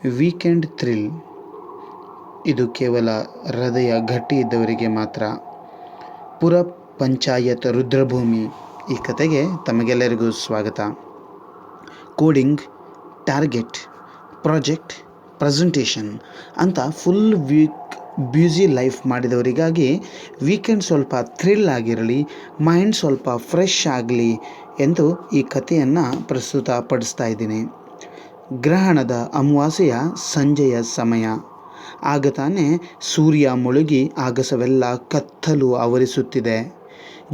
Weekend thrill ಇದು ಕೇವಲ ಹೃದಯ ಗಟ್ಟಿ ಇದ್ದವರಿಗೆ ಮಾತ್ರ. ಪುರ ಪಂಚಾಯತ್ ರುದ್ರಭೂಮಿ ಈ ಕತೆಗೆ ತಮಗೆಲ್ಲರಿಗೂ ಸ್ವಾಗತ. ಕೋಡಿಂಗ್, ಟಾರ್ಗೆಟ್, ಪ್ರಾಜೆಕ್ಟ್, ಪ್ರೆಸೆಂಟೇಷನ್ ಅಂತ ಫುಲ್ ವೀಕ್ ಬ್ಯುಸಿ ಲೈಫ್ ಮಾಡಿದವರಿಗಾಗಿ ವೀಕೆಂಡ್ ಸ್ವಲ್ಪ ಥ್ರಿಲ್ ಆಗಿರಲಿ, ಮೈಂಡ್ ಸ್ವಲ್ಪ ಫ್ರೆಶ್ ಆಗಲಿ ಎಂದು ಈ ಕಥೆಯನ್ನು ಪ್ರಸ್ತುತಪಡಿಸ್ತಾ ಇದ್ದೀನಿ. ಗ್ರಹಣದ ಅಮಾವಾಸ್ಯೆಯ ಸಂಜೆಯ ಸಮಯ. ಆಗ ತಾನೇ ಸೂರ್ಯ ಮುಳುಗಿ ಆಗಸವೆಲ್ಲ ಕತ್ತಲು ಆವರಿಸುತ್ತಿದೆ.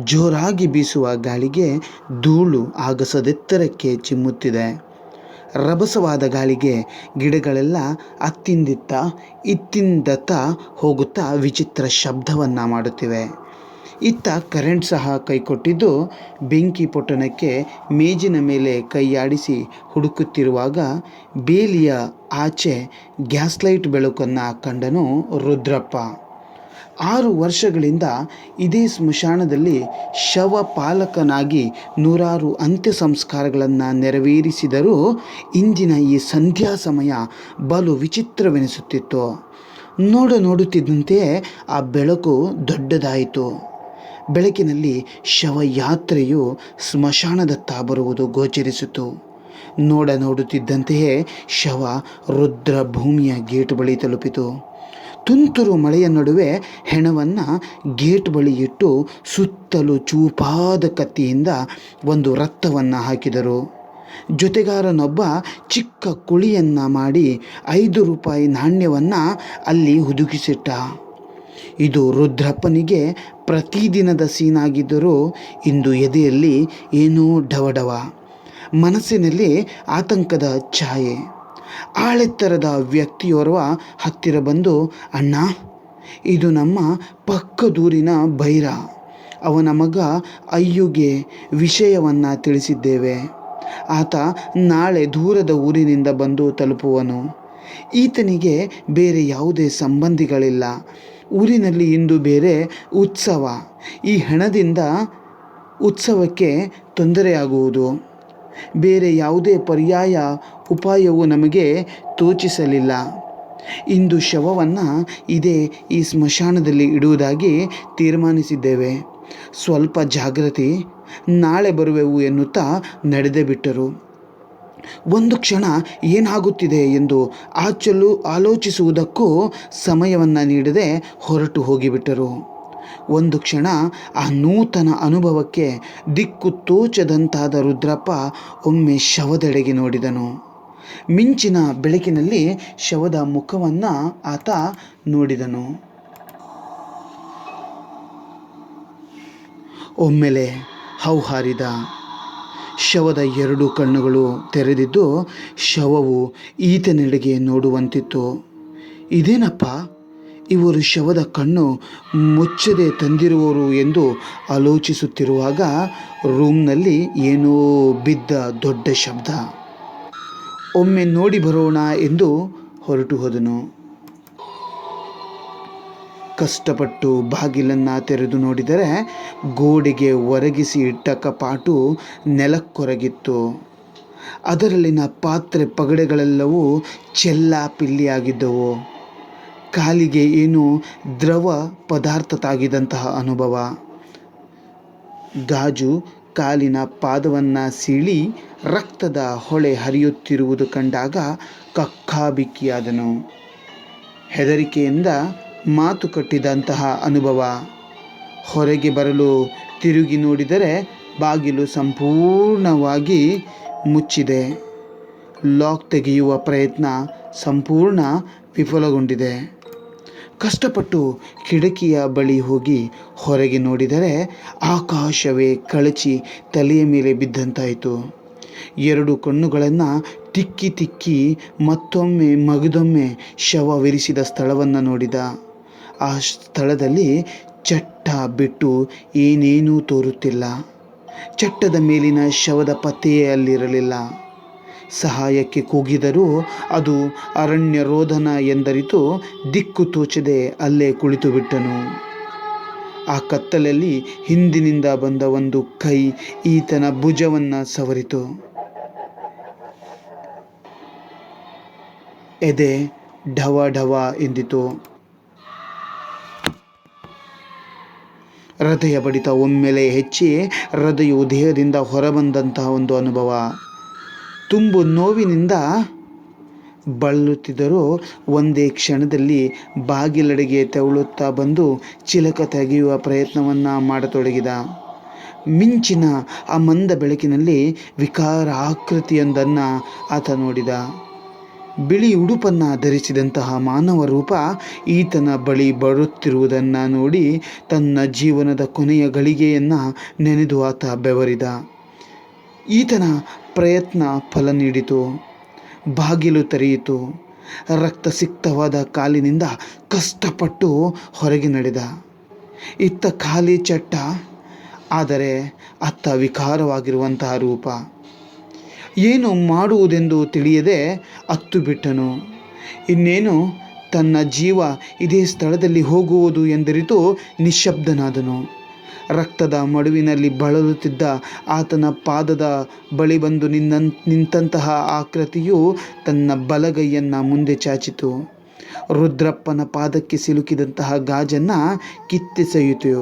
ಜೋರಾಗಿ ಬೀಸುವ ಗಾಳಿಗೆ ಧೂಳು ಆಗಸದೆತ್ತರಕ್ಕೆ ಚಿಮ್ಮುತ್ತಿದೆ. ರಭಸವಾದ ಗಾಳಿಗೆ ಗಿಡಗಳೆಲ್ಲ ಅತ್ತಿಂದಿತ್ತ ಇತ್ತಿಂದತ್ತ ಹೋಗುತ್ತಾ ವಿಚಿತ್ರ ಶಬ್ದವನ್ನು ಮಾಡುತ್ತಿವೆ. ಇತ್ತ ಕರೆಂಟ್ ಸಹ ಕೈಕೊಟ್ಟಿದ್ದು ಬೆಂಕಿ ಪೊಟ್ಟಣಕ್ಕೆ ಮೇಜಿನ ಮೇಲೆ ಕೈಯಾಡಿಸಿ ಹುಡುಕುತ್ತಿರುವಾಗ ಬೇಲಿಯ ಆಚೆ ಗ್ಯಾಸ್ಲೈಟ್ ಬೆಳಕನ್ನು ಕಂಡನು ರುದ್ರಪ್ಪ. 6 ವರ್ಷಗಳಿಂದ ಇದೇ ಸ್ಮಶಾನದಲ್ಲಿ ಶವಪಾಲಕನಾಗಿ ನೂರಾರು ಅಂತ್ಯ ಸಂಸ್ಕಾರಗಳನ್ನು ನೆರವೇರಿಸಿದರೂ ಇಂದಿನ ಈ ಸಂಧ್ಯಾ ಸಮಯ ಬಲು ವಿಚಿತ್ರವೆನಿಸುತ್ತಿತ್ತು. ನೋಡುತ್ತಿದ್ದಂತೆಯೇ ಆ ಬೆಳಕು ದೊಡ್ಡದಾಯಿತು. ಬೆಳಕಿನಲ್ಲಿ ಶವಯಾತ್ರೆಯು ಸ್ಮಶಾನದತ್ತ ಬರುವುದು ಗೋಚರಿಸಿತು. ನೋಡುತ್ತಿದ್ದಂತೆಯೇ ಶವ ರುದ್ರಭೂಮಿಯ ಗೇಟ್ ಬಳಿ ತಲುಪಿತು. ತುಂತುರು ಮಳೆಯ ನಡುವೆ ಹೆಣವನ್ನು ಗೇಟ್ ಬಳಿ ಇಟ್ಟು ಸುತ್ತಲೂ ಚೂಪಾದ ಕತ್ತಿಯಿಂದ ಒಂದು ರಕ್ತವನ್ನು ಹಾಕಿದರು. ಜೊತೆಗಾರನೊಬ್ಬ ಚಿಕ್ಕ ಕುಳಿಯನ್ನು ಮಾಡಿ 5 ರೂಪಾಯಿ ನಾಣ್ಯವನ್ನು ಅಲ್ಲಿ ಹುದುಗಿಸಿಟ್ಟ. ಇದು ರುದ್ರಪ್ಪನಿಗೆ ಪ್ರತಿದಿನದ ಸೀನಾಗಿದ್ದರೂ ಇಂದು ಎದೆಯಲ್ಲಿ ಏನೋ ಡವಡವ, ಮನಸ್ಸಿನಲ್ಲಿ ಆತಂಕದ ಛಾಯೆ. ಆಳೆತ್ತರದ ವ್ಯಕ್ತಿಯೋರ್ವ ಹತ್ತಿರ ಬಂದು, ಅಣ್ಣ, ಇದು ನಮ್ಮ ಪಕ್ಕದೂರಿನ ಬೈರ. ಅವನ ಮಗ ಅಯ್ಯುಗೆ ವಿಷಯವನ್ನು ತಿಳಿಸಿದ್ದೇವೆ. ಆತ ನಾಳೆ ದೂರದ ಊರಿನಿಂದ ಬಂದು ತಲುಪುವನು. ಈತನಿಗೆ ಬೇರೆ ಯಾವುದೇ ಸಂಬಂಧಿಗಳಿಲ್ಲ. ಊರಿನಲ್ಲಿ ಇಂದು ಬೇರೆ ಉತ್ಸವ. ಈ ಹಣದಿಂದ ಉತ್ಸವಕ್ಕೆ ತೊಂದರೆಯಾಗುವುದು. ಬೇರೆ ಯಾವುದೇ ಪರ್ಯಾಯ ಉಪಾಯವು ನಮಗೆ ತೋಚಿಸಲಿಲ್ಲ. ಇಂದು ಶವವನ್ನು ಈ ಸ್ಮಶಾನದಲ್ಲಿ ಇಡುವುದಾಗಿ ತೀರ್ಮಾನಿಸಿದ್ದೇವೆ. ಸ್ವಲ್ಪ ಜಾಗೃತಿ, ನಾಳೆ ಬರುವೆವು ಎನ್ನುತ್ತಾ ನಡೆದೇ ಬಿಟ್ಟರು. ಒಂದು ಕ್ಷಣ ಏನಾಗುತ್ತಿದೆ ಎಂದು ಆಲೋಚಿಸುವುದಕ್ಕೂ ಸಮಯವನ್ನು ನೀಡದೆ ಹೊರಟು ಹೋಗಿಬಿಟ್ಟರು. ಒಂದು ಕ್ಷಣ ಆ ನೂತನ ಅನುಭವಕ್ಕೆ ದಿಕ್ಕು ತೋಚದಂತಾದ ರುದ್ರಪ್ಪ ಒಮ್ಮೆ ಶವದೆಡೆಗೆ ನೋಡಿದನು. ಮಿಂಚಿನ ಬೆಳಕಿನಲ್ಲಿ ಶವದ ಮುಖವನ್ನು ಆತ ನೋಡಿದನು. ಒಮ್ಮೆಲೆ ಹೌಹಾರಿದ. ಶವದ 2 ಕಣ್ಣುಗಳು ತೆರೆದಿದ್ದು ಶವವು ಈತನೆಡೆಗೆ ನೋಡುವಂತಿತ್ತು. ಇದೇನಪ್ಪ, ಇವರು ಶವದ ಕಣ್ಣು ಮುಚ್ಚದೆ ತಂದಿರುವರು ಎಂದು ಆಲೋಚಿಸುತ್ತಿರುವಾಗ ರೂಮ್ನಲ್ಲಿ ಏನೋ ಬಿದ್ದ ದೊಡ್ಡ ಶಬ್ದ. ಒಮ್ಮೆ ನೋಡಿ ಬರೋಣ ಎಂದು ಹೊರಟು ಹೋದನು. ಕಷ್ಟಪಟ್ಟು ಬಾಗಿಲನ್ನು ತೆರೆದು ನೋಡಿದರೆ ಗೋಡೆಗೆ ಒರಗಿಸಿ ಇಟ್ಟ ಕಪಾಟು ನೆಲಕ್ಕೊರಗಿತ್ತು. ಅದರಲ್ಲಿನ ಪಾತ್ರೆ ಪಗಡೆಗಳೆಲ್ಲವೂ ಚೆಲ್ಲಾಪಿಲ್ಲಿಯಾಗಿದ್ದವು. ಕಾಲಿಗೆ ಏನೋ ದ್ರವ ಪದಾರ್ಥ ತಾಗಿದಂತಹ ಅನುಭವ. ಗಾಜು ಕಾಲಿನ ಪಾದವನ್ನು ಸೀಳಿ ರಕ್ತದ ಹೊಳೆ ಹರಿಯುತ್ತಿರುವುದು ಕಂಡಾಗ ಕಕ್ಕಾಬಿಕ್ಕಿಯಾದನು. ಹೆದರಿಕೆಯಿಂದ ಮಾತು ಕಟ್ಟಿದಂತಹ ಅನುಭವ. ಹೊರಗೆ ಬರಲು ತಿರುಗಿ ನೋಡಿದರೆ ಬಾಗಿಲು ಸಂಪೂರ್ಣವಾಗಿ ಮುಚ್ಚಿದೆ. ಲಾಕ್ ತೆಗೆಯುವ ಪ್ರಯತ್ನ ಸಂಪೂರ್ಣ ವಿಫಲಗೊಂಡಿದೆ. ಕಷ್ಟಪಟ್ಟು ಕಿಟಕಿಯ ಬಳಿ ಹೋಗಿ ಹೊರಗೆ ನೋಡಿದರೆ ಆಕಾಶವೇ ಕಳಚಿ ತಲೆಯ ಮೇಲೆ ಬಿದ್ದಂತಾಯಿತು. 2 ಕಣ್ಣುಗಳನ್ನು ತಿಕ್ಕಿ ಮತ್ತೊಮ್ಮೆ ಮಗದೊಮ್ಮೆ ಶವವಿರಿಸಿದ ಸ್ಥಳವನ್ನು ನೋಡಿದ. ಆ ಸ್ಥಳದಲ್ಲಿ ಚಟ್ಟ ಬಿಟ್ಟು ಏನೇನೂ ತೋರುತ್ತಿಲ್ಲ. ಚಟ್ಟದ ಮೇಲಿನ ಶವದ ಪತ್ತೆಯೇ ಅಲ್ಲಿರಲಿಲ್ಲ. ಸಹಾಯಕ್ಕೆ ಕೂಗಿದರೂ ಅದು ಅರಣ್ಯ ರೋದನ ಎಂದರಿತು ದಿಕ್ಕು ತೋಚದೆ ಅಲ್ಲೇ ಕುಳಿತು ಬಿಟ್ಟನು. ಆ ಕತ್ತಲಲ್ಲಿ ಹಿಂದಿನಿಂದ ಬಂದ ಒಂದು ಕೈ ಈತನ ಭುಜವನ್ನು ಸವರಿತು. ಎದೆ ಢವ ಢವ ಎಂದಿತು. ಹೃದಯ ಬಡಿತ ಒಮ್ಮೆಲೆ ಹೆಚ್ಚಿ ಹೃದಯವು ದೇಹದಿಂದ ಹೊರಬಂದಂತಹ ಒಂದು ಅನುಭವ. ತುಂಬು ನೋವಿನಿಂದ ಬಳಲುತ್ತಿದ್ದರೂ ಒಂದೇ ಕ್ಷಣದಲ್ಲಿ ಬಾಗಿಲಡೆಗೆ ತೆವಳುತ್ತಾ ಬಂದು ಚಿಲಕ ತೆಗೆಯುವ ಪ್ರಯತ್ನವನ್ನು ಮಾಡತೊಡಗಿದ. ಮಿಂಚಿನ ಆ ಮಂದ ಬೆಳಕಿನಲ್ಲಿ ವಿಕಾರ ಆಕೃತಿಯೊಂದನ್ನು ಆತ ನೋಡಿದ. ಬಿಳಿ ಉಡುಪನ್ನು ಧರಿಸಿದಂತಹ ಮಾನವ ರೂಪ ಈತನ ಬಳಿ ಬರುತ್ತಿರುವುದನ್ನು ನೋಡಿ ತನ್ನ ಜೀವನದ ಕೊನೆಯ ಗಳಿಗೆಯನ್ನು ನೆನೆದು ಆತ ಬೆವರಿದ. ಈತನ ಪ್ರಯತ್ನ ಫಲ ನೀಡಿತು. ಬಾಗಿಲು ತೆರೆಯಿತು. ರಕ್ತಸಿಕ್ತವಾದ ಕಾಲಿನಿಂದ ಕಷ್ಟಪಟ್ಟು ಹೊರಗೆ ನಡೆದ. ಇತ್ತ ಖಾಲಿ ಚಟ್ಟ, ಆದರೆ ಅತ್ತ ವಿಕಾರವಾಗಿರುವಂತಹ ರೂಪ. ಏನು ಮಾಡುವುದೆಂದು ತಿಳಿಯದೆ ಅತ್ತು ಬಿಟ್ಟನು. ಇನ್ನೇನು ತನ್ನ ಜೀವ ಇದೇ ಸ್ಥಳದಲ್ಲಿ ಹೋಗುವುದು ಎಂದರಿತು ನಿಶ್ಶಬ್ದನಾದನು. ರಕ್ತದ ಮಡುವಿನಲ್ಲಿ ಬಳಲುತ್ತಿದ್ದ ಆತನ ಪಾದದ ಬಳಿ ಬಂದು ನಿಂತಹ ಆಕೃತಿಯು ತನ್ನ ಬಲಗೈಯನ್ನು ಮುಂದೆ ಚಾಚಿತು. ರುದ್ರಪ್ಪನ ಪಾದಕ್ಕೆ ಸಿಲುಕಿದಂತಹ ಗಾಜನ್ನು ಕಿತ್ತೆಸೆಯಿತು.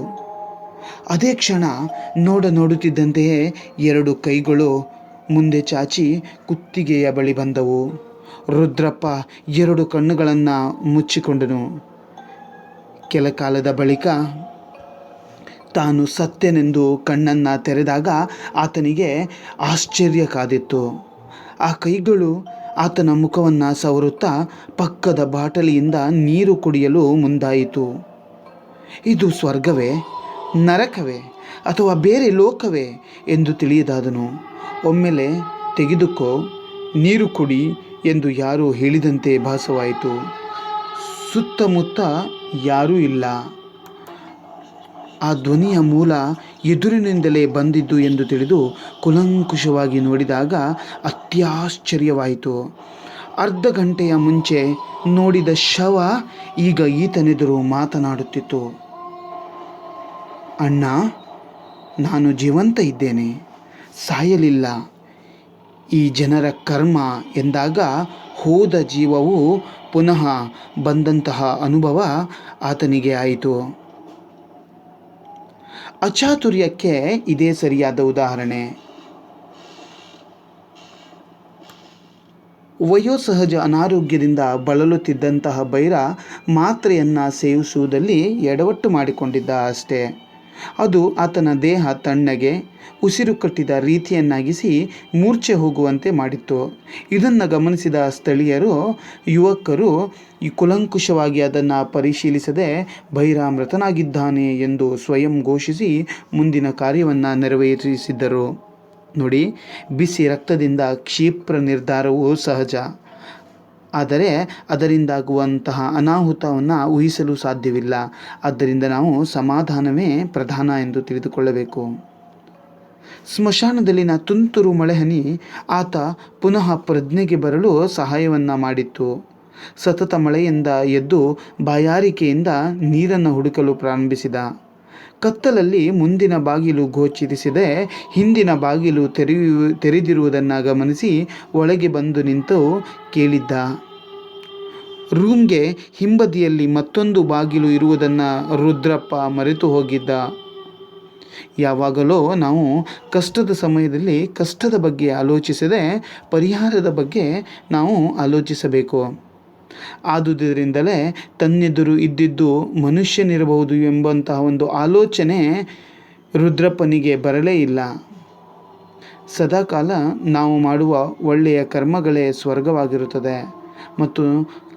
ಅದೇ ಕ್ಷಣ ನೋಡುತ್ತಿದ್ದಂತೆಯೇ 2 ಕೈಗಳು ಮುಂದೆ ಚಾಚಿ ಕುತ್ತಿಗೆಯ ಬಳಿ ಬಂದವು. ರುದ್ರಪ್ಪ 2 ಕಣ್ಣುಗಳನ್ನು ಮುಚ್ಚಿಕೊಂಡನು. ಕೆಲ ಕಾಲದ ಬಳಿಕ ತಾನು ಸತ್ಯನೆಂದು ಕಣ್ಣನ್ನು ತೆರೆದಾಗ ಆತನಿಗೆ ಆಶ್ಚರ್ಯ ಕಾದಿತ್ತು. ಆ ಕೈಗಳು ಆತನ ಮುಖವನ್ನು ಸವರುತ್ತಾ ಪಕ್ಕದ ಬಾಟಲಿಯಿಂದ ನೀರು ಕುಡಿಯಲು ಮುಂದಾಯಿತು. ಇದು ಸ್ವರ್ಗವೇ, ನರಕವೇ ಅಥವಾ ಬೇರೆ ಲೋಕವೇ ಎಂದು ತಿಳಿಯದಾದನು. ಒಮ್ಮೆಲೆ ತೆಗೆದುಕೋ, ನೀರು ಕುಡಿ ಎಂದು ಯಾರೋ ಹೇಳಿದಂತೆ ಭಾಸವಾಯಿತು. ಸುತ್ತಮುತ್ತ ಯಾರೂ ಇಲ್ಲ. ಆ ಧ್ವನಿಯ ಮೂಲ ಎದುರಿನಿಂದಲೇ ಬಂದಿದ್ದು ಎಂದು ತಿಳಿದು ಕುಲಂಕುಷವಾಗಿ ನೋಡಿದಾಗ ಅತ್ಯಾಶ್ಚರ್ಯವಾಯಿತು. ಅರ್ಧ ಗಂಟೆಯ ಮುಂಚೆ ನೋಡಿದ ಶವ ಈಗ ಈತನೆದುರು ಮಾತನಾಡುತ್ತಿತ್ತು. ಅಣ್ಣ, ನಾನು ಜೀವಂತ ಇದ್ದೇನೆ, ಸಾಯಲಿಲ್ಲ. ಈ ಜನರ ಕರ್ಮ ಎಂದಾಗ ಹೋದ ಜೀವವು ಪುನಃ ಬಂದಂತಹ ಅನುಭವ ಆತನಿಗೆ ಆಯಿತು. ಅಚಾತುರ್ಯಕ್ಕೆ ಇದೇ ಸರಿಯಾದ ಉದಾಹರಣೆ. ವಯೋಸಹಜ ಅನಾರೋಗ್ಯದಿಂದ ಬಳಲುತ್ತಿದ್ದಂತಹ ಬೈರ ಮಾತ್ರೆಯನ್ನು ಸೇವಿಸುವುದಲ್ಲಿ ಎಡವಟ್ಟು ಮಾಡಿಕೊಂಡಿದ್ದ ಅಷ್ಟೇ. ಅದು ಆತನ ದೇಹ ತಣ್ಣಗೆ ಉಸಿರು ಕಟ್ಟಿದ ರೀತಿಯನ್ನಾಗಿಸಿ ಮೂರ್ಛೆ ಹೋಗುವಂತೆ ಮಾಡಿತ್ತು. ಇದನ್ನು ಗಮನಿಸಿದ ಸ್ಥಳೀಯರು, ಯುವಕರು ಈ ಕುಲಂಕುಷವಾಗಿ ಅದನ್ನು ಪರಿಶೀಲಿಸದೆ ಬೈರ ಮೃತನಾಗಿದ್ದಾನೆ ಎಂದು ಸ್ವಯಂ ಘೋಷಿಸಿ ಮುಂದಿನ ಕಾರ್ಯವನ್ನು ನೆರವೇರಿಸಿದ್ದರು. ನೋಡಿ, ಬಿಸಿ ರಕ್ತದಿಂದ ಕ್ಷಿಪ್ರ ನಿರ್ಧಾರವು ಸಹಜ, ಆದರೆ ಅದರಿಂದಾಗುವಂತಹ ಅನಾಹುತವನ್ನು ಊಹಿಸಲು ಸಾಧ್ಯವಿಲ್ಲ. ಆದ್ದರಿಂದ ನಾವು ಸಮಾಧಾನವೇ ಪ್ರಧಾನ ಎಂದು ತಿಳಿದುಕೊಳ್ಳಬೇಕು. ಸ್ಮಶಾನದಲ್ಲಿನ ತುಂತುರು ಮಳೆಹನಿ ಆತ ಪುನಃ ಪ್ರಜ್ಞೆಗೆ ಬರಲು ಸಹಾಯವನ್ನು ಮಾಡಿತ್ತು. ಸತತ ಮಳೆಯಿಂದ ಎದ್ದು ಬಾಯಾರಿಕೆಯಿಂದ ನೀರನ್ನು ಹುಡುಕಲು ಪ್ರಾರಂಭಿಸಿದ. ಕತ್ತಲಲ್ಲಿ ಮುಂದಿನ ಬಾಗಿಲು ಗೋಚರಿಸಿದೆ. ಹಿಂದಿನ ಬಾಗಿಲು ತೆರೆದಿರುವುದನ್ನು ಗಮನಿಸಿ ಒಳಗೆ ಬಂದು ನಿಂತು ಕೇಳಿದ್ದ. ರೂಮ್ಗೆ ಹಿಂಬದಿಯಲ್ಲಿ ಮತ್ತೊಂದು ಬಾಗಿಲು ಇರುವುದನ್ನು ರುದ್ರಪ್ಪ ಮರೆತು ಹೋಗಿದ್ದ. ಯಾವಾಗಲೂ ನಾವು ಕಷ್ಟದ ಸಮಯದಲ್ಲಿ ಕಷ್ಟದ ಬಗ್ಗೆ ಆಲೋಚಿಸದೆ ಪರಿಹಾರದ ಬಗ್ಗೆ ನಾವು ಆಲೋಚಿಸಬೇಕು. ಆದುದರಿಂದಲೇ ತನ್ನೆದುರು ಇದ್ದಿದ್ದು ಮನುಷ್ಯನಿರಬಹುದು ಎಂಬಂತಹ ಒಂದು ಆಲೋಚನೆ ರುದ್ರಪ್ಪನಿಗೆ ಬರಲೇ ಇಲ್ಲ. ಸದಾಕಾಲ ನಾವು ಮಾಡುವ ಒಳ್ಳೆಯ ಕರ್ಮಗಳೇ ಸ್ವರ್ಗವಾಗಿರುತ್ತದೆ ಮತ್ತು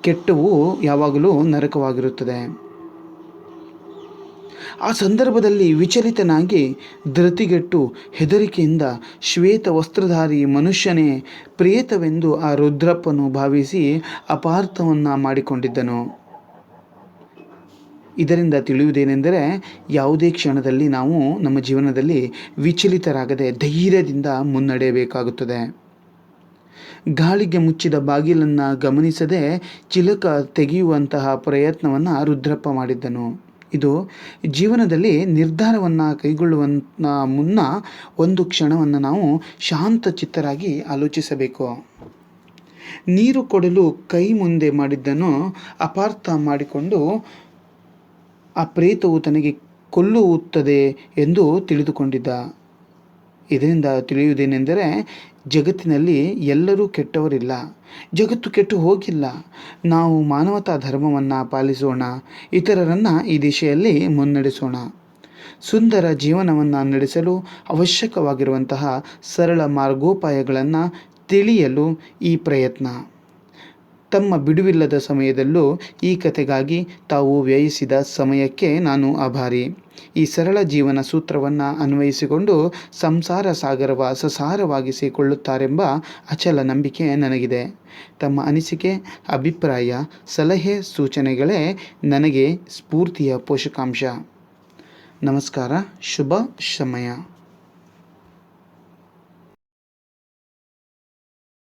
ಕೆಟ್ಟವು ಯಾವಾಗಲೂ ನರಕವಾಗಿರುತ್ತದೆ. ಆ ಸಂದರ್ಭದಲ್ಲಿ ವಿಚಲಿತನಾಗಿ ಧೃತಿಗೆಟ್ಟು ಹೆದರಿಕೆಯಿಂದ ಶ್ವೇತ ವಸ್ತ್ರಧಾರಿ ಮನುಷ್ಯನೇ ಪ್ರೇತವೆಂದು ಆ ರುದ್ರಪ್ಪನು ಭಾವಿಸಿ ಅಪಾರ್ಥವನ್ನು ಮಾಡಿಕೊಂಡಿದ್ದನು. ಇದರಿಂದ ತಿಳಿಯುವುದೇನೆಂದರೆ, ಯಾವುದೇ ಕ್ಷಣದಲ್ಲಿ ನಾವು ನಮ್ಮ ಜೀವನದಲ್ಲಿ ವಿಚಲಿತರಾಗದೆ ಧೈರ್ಯದಿಂದ ಮುನ್ನಡೆಯಬೇಕಾಗುತ್ತದೆ. ಗಾಳಿಗೆ ಮುಚ್ಚಿದ ಬಾಗಿಲನ್ನು ಗಮನಿಸದೆ ಚಿಲಕ ತೆಗೆಯುವಂತಹ ಪ್ರಯತ್ನವನ್ನು ರುದ್ರಪ್ಪ ಮಾಡಿದ್ದನು. ಇದು ಜೀವನದಲ್ಲಿ ನಿರ್ಧಾರವನ್ನು ಕೈಗೊಳ್ಳುವಂಥ ಮುನ್ನ ಒಂದು ಕ್ಷಣವನ್ನು ನಾವು ಶಾಂತ ಚಿತ್ತರಾಗಿ ಆಲೋಚಿಸಬೇಕು. ನೀರು ಕೊಡಲು ಕೈ ಮುಂದೆ ಮಾಡಿದ್ದನ್ನು ಅಪಾರ್ಥ ಮಾಡಿಕೊಂಡು ಆ ಪ್ರೇತವು ತನಗೆ ಕೊಲ್ಲುತ್ತದೆ ಎಂದು ತಿಳಿದುಕೊಂಡಿದ್ದ. ಇದರಿಂದ ತಿಳಿಯುವುದೇನೆಂದರೆ, ಜಗತ್ತಿನಲ್ಲಿ ಎಲ್ಲರೂ ಕೆಟ್ಟವರಿಲ್ಲ, ಜಗತ್ತು ಕೆಟ್ಟು ಹೋಗಿಲ್ಲ. ನಾವು ಮಾನವತಾ ಧರ್ಮವನ್ನು ಪಾಲಿಸೋಣ, ಇತರರನ್ನು ಈ ದಿಶೆಯಲ್ಲಿ ಮುನ್ನಡೆಸೋಣ. ಸುಂದರ ಜೀವನವನ್ನು ನಡೆಸಲು ಅವಶ್ಯಕವಾಗಿರುವಂತಹ ಸರಳ ಮಾರ್ಗೋಪಾಯಗಳನ್ನು ತಿಳಿಯಲು ಈ ಪ್ರಯತ್ನ. ತಮ್ಮ ಬಿಡುವಿಲ್ಲದ ಸಮಯದಲ್ಲೂ ಈ ಕಥೆಗಾಗಿ ತಾವು ವ್ಯಯಿಸಿದ ಸಮಯಕ್ಕೆ ನಾನು ಆಭಾರಿ. ಈ ಸರಳ ಜೀವನ ಸೂತ್ರವನ್ನು ಅನ್ವಯಿಸಿಕೊಂಡು ಸಂಸಾರ ಸಾಗರವ ಸಸಾರವಾಗಿಸಿಕೊಳ್ಳುತ್ತಾರೆಂಬ ಅಚಲ ನಂಬಿಕೆ ನನಗಿದೆ. ತಮ್ಮ ಅನಿಸಿಕೆ, ಅಭಿಪ್ರಾಯ, ಸಲಹೆ, ಸೂಚನೆಗಳೇ ನನಗೆ ಸ್ಫೂರ್ತಿಯ ಪೋಷಕಾಂಶ. ನಮಸ್ಕಾರ. ಶುಭ ಸಮಯ.